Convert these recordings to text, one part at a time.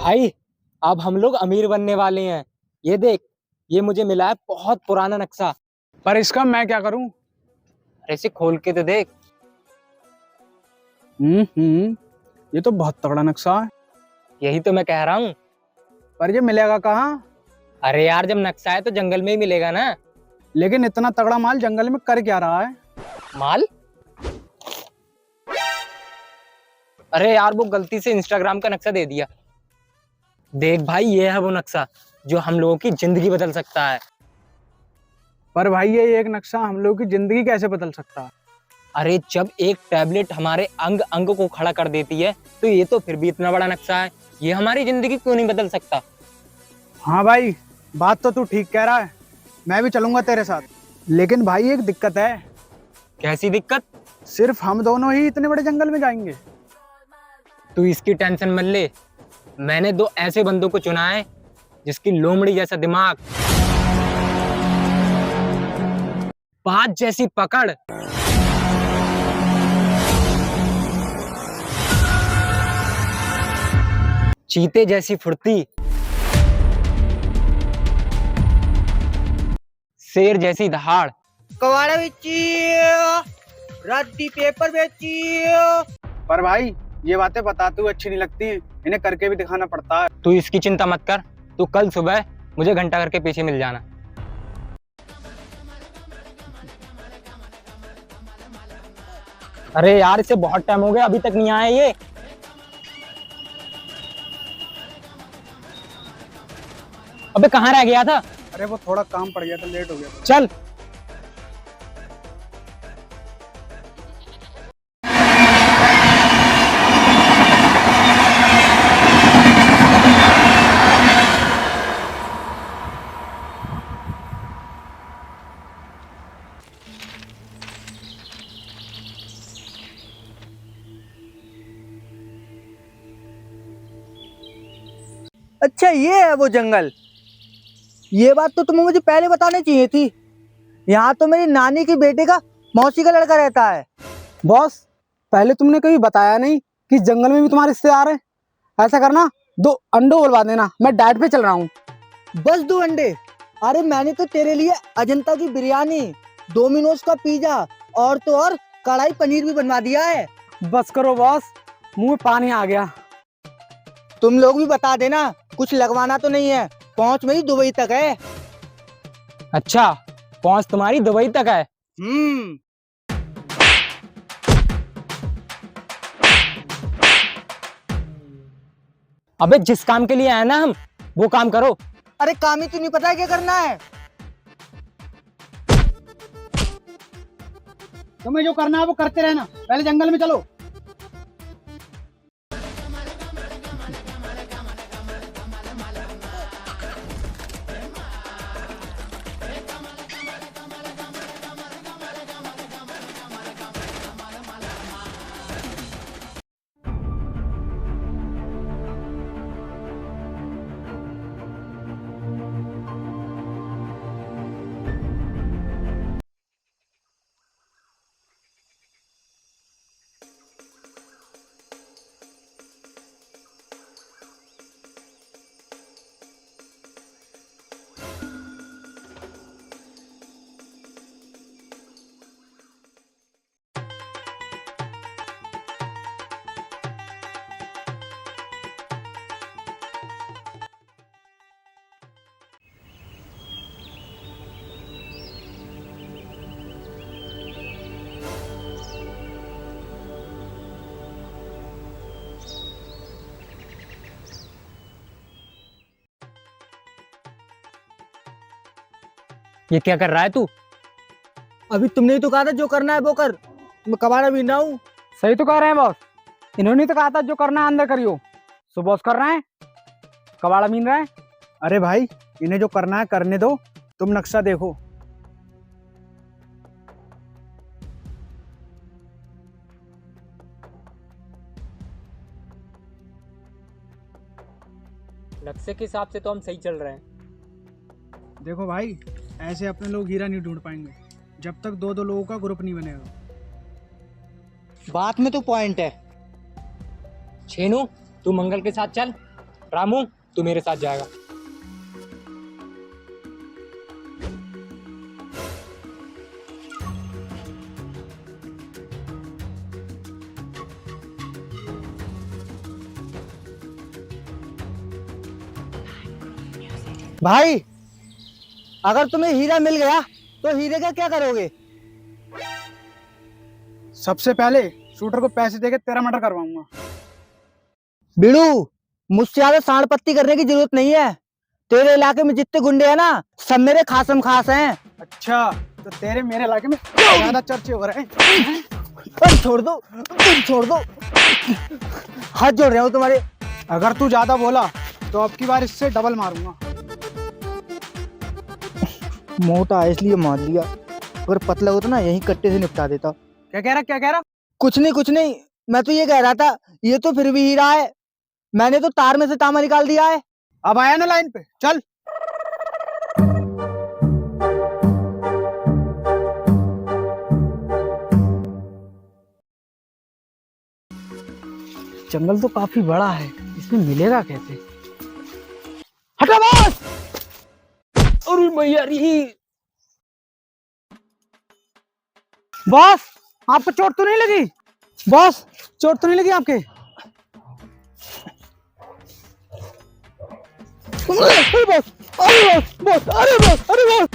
भाई अब हम लोग अमीर बनने वाले हैं। ये देख, ये मुझे मिला है बहुत पुराना नक्शा। पर इसका मैं क्या करूं? अरे इसे खोल के तो देख। ये तो बहुत तगड़ा नक्शा है। यही तो मैं कह रहा हूँ। पर ये मिलेगा कहाँ? अरे यार, जब नक्शा है तो जंगल में ही मिलेगा ना। लेकिन इतना तगड़ा माल जंगल में कर क्या रहा है? माल? अरे यार, वो गलती से इंस्टाग्राम का नक्शा दे दिया। देख भाई, ये है वो नक्शा जो हम लोगों की जिंदगी बदल सकता है। पर भाई ये एक नक्शा हम लोग की जिंदगी कैसे बदल सकता है? अरे जब एक टैबलेट हमारे अंग अंग को खड़ा कर देती है तो ये तो फिर भी इतना बड़ा नक्शा है, ये हमारी जिंदगी क्यों नहीं बदल सकता? हाँ भाई, बात तो तू ठीक कह रहा है। मैं भी चलूंगा तेरे साथ। लेकिन भाई एक दिक्कत है। कैसी दिक्कत? सिर्फ हम दोनों ही इतने बड़े जंगल में जाएंगे। तू इसकी टेंशन मत ले। मैंने दो ऐसे बंदों को चुना है जिसकी लोमड़ी जैसा दिमाग, बात जैसी पकड़, चीते जैसी फुर्ती, शेर जैसी दहाड़। कवाड़ा बेचियो, रद्दी पेपर बेचियो। पर भाई ये बातें बताते हुए अच्छी नहीं लगती, इन्हें करके भी दिखाना पड़ता है। तू इसकी चिंता मत कर। तू कल सुबह मुझे घंटा घर के पीछे मिल जाना। अरे यार, इसे बहुत टाइम हो गया, अभी तक नहीं आया ये। अबे कहाँ रह गया था? अरे वो थोड़ा काम पड़ गया था, लेट हो गया था। चल। अच्छा, ये है वो जंगल। ये बात तो तुम्हें मुझे पहले बतानी चाहिए थी। यहाँ तो मेरी नानी की बेटे का मौसी का लड़का रहता है। बॉस, पहले तुमने कभी बताया नहीं कि जंगल में भी तुम्हारे रिश्तेदार हैं। ऐसा करना, 2 अंडे उड़वा देना, मैं डाइट पे चल रहा हूँ। बस 2 अंडे? अरे मैंने तो तेरे लिए अजंता की बिरयानी, डोमिनोज का पिज्जा और तो और कढ़ाई पनीर भी बनवा दिया है। बस करो बॉस, मुंह में पानी आ गया। तुम लोग भी बता देना, कुछ लगवाना तो नहीं है। पहुंच मेरी दुबई तक है। अच्छा, पहुंच तुम्हारी दुबई तक है? अबे जिस काम के लिए आए ना हम, वो काम करो। अरे काम ही तो नहीं पता है क्या करना है। तुम्हें जो करना है वो करते रहना, पहले जंगल में चलो। ये क्या कर रहा है तू? अभी तुमने ही तो कहा था जो करना है वो कर। मैं कबाड़ा बीन रहा हूँ। सही तो कह रहे हैं बॉस, इन्होंने तो कहा था जो करना है अंदर करियो। सो बॉस कर रहे हैं, कबाड़ा बीन रहे हैं। अरे भाई, इन्हें जो करना है करने दो, तुम नक्शा देखो। नक्शे के हिसाब से तो हम सही चल रहे हैं। देखो भाई, ऐसे अपने लोग हीरा नहीं ढूंढ पाएंगे जब तक 2-2 लोगों का ग्रुप नहीं बनेगा। बात में तो पॉइंट है। छेनू, तू मंगल के साथ चल। रामू तू मेरे साथ जाएगा। भाई अगर तुम्हें हीरा मिल गया तो हीरे का क्या करोगे? सबसे पहले शूटर को पैसे देके तेरा मर्डर करवाऊंगा। बिड़ू, मुझसे ज्यादा सांड पत्ती करने की जरूरत नहीं है। तेरे इलाके में जितने गुंडे हैं ना, सब मेरे खासम खास हैं। अच्छा, तो तेरे मेरे इलाके में ज्यादा चर्चे हो रहे हैं। तुम छोड़ दो, तुम छोड़ दो, हाथ जोड़ रहा हूँ तुम्हारे। अगर तू ज्यादा बोला तो अब की बार इससे डबल मारूंगा। मोटा है इसलिए मार लिया, अगर पतला होता ना यही कट्टे से निपटा देता। क्या कह रहा, क्या कह रहा? कुछ नहीं कुछ नहीं, मैं तो ये कह रहा था ये तो फिर भी हीरा है, मैंने तो तार में से तांबा निकाल दिया है। अब आया ना लाइन पे, चल। जंगल तो काफी बड़ा है, इसमें मिलेगा कैसे? हटा बॉस! अरे मैया री। बॉस, आपको चोट तो नहीं लगी? बॉस, चोट तो नहीं लगी आपके? अरे बॉस, अरे बॉस, बॉस, अरे बॉस, अरे बॉस।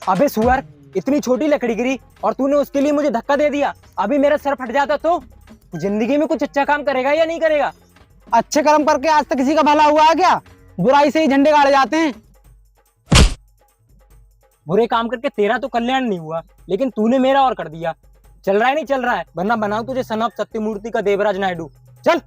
अबे सुअर, इतनी छोटी लकड़ी गिरी और तूने उसके लिए मुझे धक्का दे दिया। अभी मेरा सर फट जाता तो जिंदगी में कुछ अच्छा काम करेगा या नहीं करेगा? अच्छे कर्म करके आज तक किसी का भला हुआ है क्या? बुराई से ही झंडे गाड़े जाते हैं। बुरे काम करके तेरा तो कल्याण नहीं हुआ, लेकिन तूने मेरा और कर दिया। चल रहा है नहीं चल रहा है, वरना बनाओ तुझे सन ऑफ सत्यमूर्ति का देवराज नायडू। चल।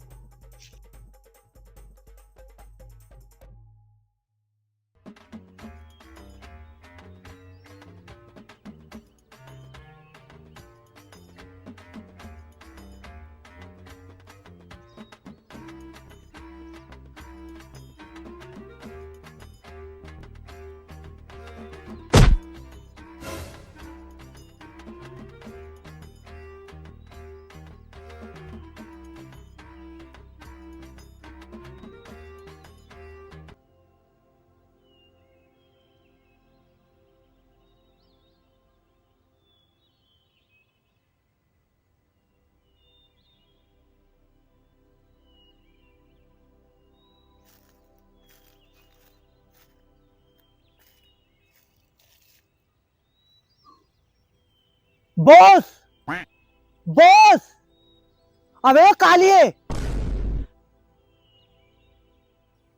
बॉस, बॉस, अबे कालिए।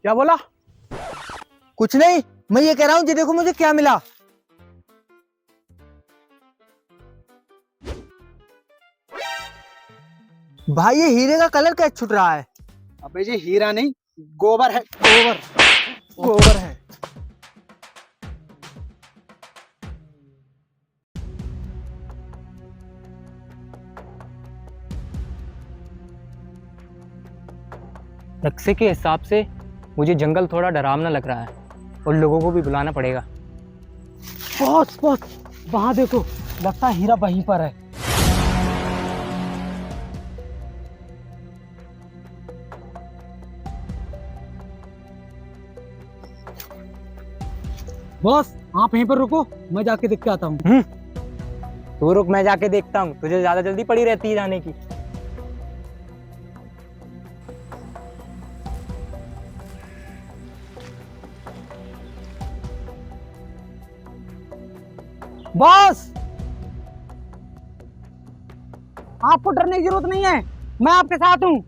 क्या बोला? कुछ नहीं, मैं ये कह रहा हूँ जी देखो मुझे क्या मिला। भाई ये हीरे का कलर कैसे छूट रहा है? अबे ये हीरा नहीं, गोबर है, गोबर, गोबर है। नक्शे के हिसाब से मुझे जंगल थोड़ा डरावना लग रहा है और लोगों को भी बुलाना पड़ेगा। बॉस, बॉस, वहां देखो, लगता है हीरा वहीं पर है। बॉस, आप यहीं पर रुको, मैं जाके देख के आता हूँ। तू रुक, मैं जाके देखता हूँ। तुझे ज्यादा जल्दी पड़ी रहती है जाने की। बॉस, आपको डरने की जरूरत नहीं है, मैं आपके साथ हूँ।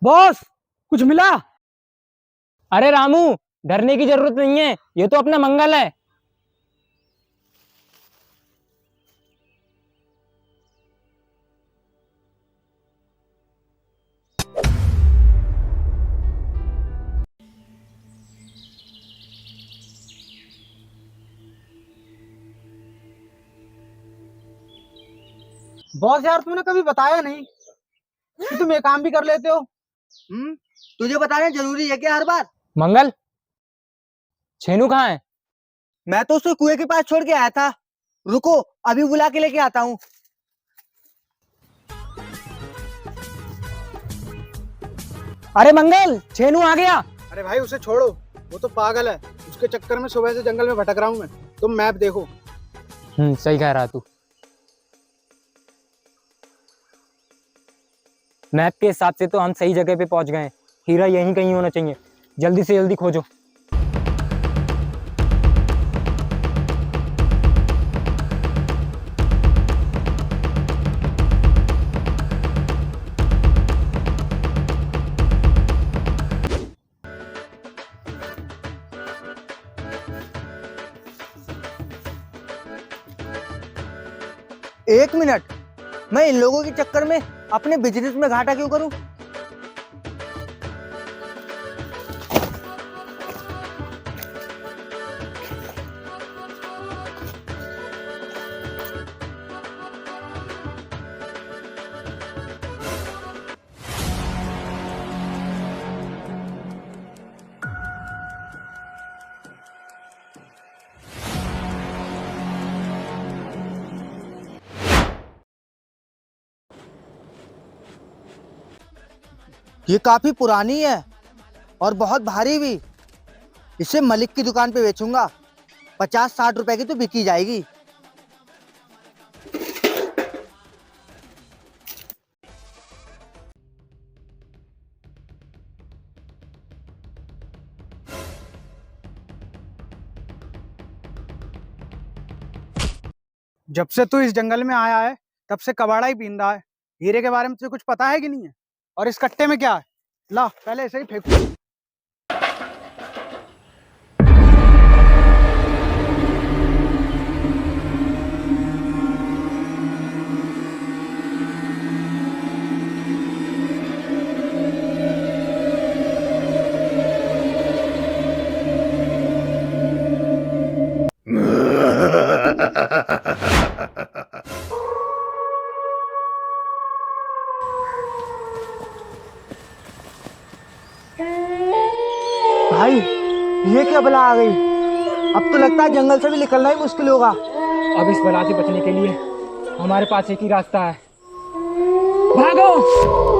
बॉस, कुछ मिला? अरे रामू, डरने की जरूरत नहीं है, ये तो अपना मंगल है। बॉस यार, तुमने कभी बताया नहीं कि तुम ये काम भी कर लेते हो। तुझे बताना जरूरी है क्या हर बार? मंगल, छेनू कहाँ है? मैं तो उसे कुएं के पास छोड़ के आया था। रुको, अभी बुला के लेके आता हूँ। अरे मंगल, छेनू आ गया। अरे भाई उसे छोड़ो, वो तो पागल है। उसके चक्कर में सुबह से जंगल में भटक रहा हूँ मैं। तुम मैप देखो। सही कह रहा तू। मैप के हिसाब से तो हम सही जगह पे पहुंच गए हैं। हीरा यहीं कहीं होना चाहिए। जल्दी से जल्दी खोजो। एक मिनट, मैं इन लोगों के चक्कर में अपने बिजनेस में घाटा क्यों करूं? ये काफी पुरानी है और बहुत भारी भी। इसे मलिक की दुकान पे बेचूंगा। 50-60 रुपए की तो बिकी जाएगी। जब से तू इस जंगल में आया है तब से कबाड़ा ही पीन रहा है। हीरे के बारे में तुझे कुछ पता है कि नहीं है? और इस कट्टे में क्या है? ला, पहले ऐसे ही फेंकू। भाई, ये क्या बला आ गई? अब तो लगता है जंगल से भी निकलना ही मुश्किल होगा। अब इस बला से बचने के लिए हमारे पास एक ही रास्ता है। भागो।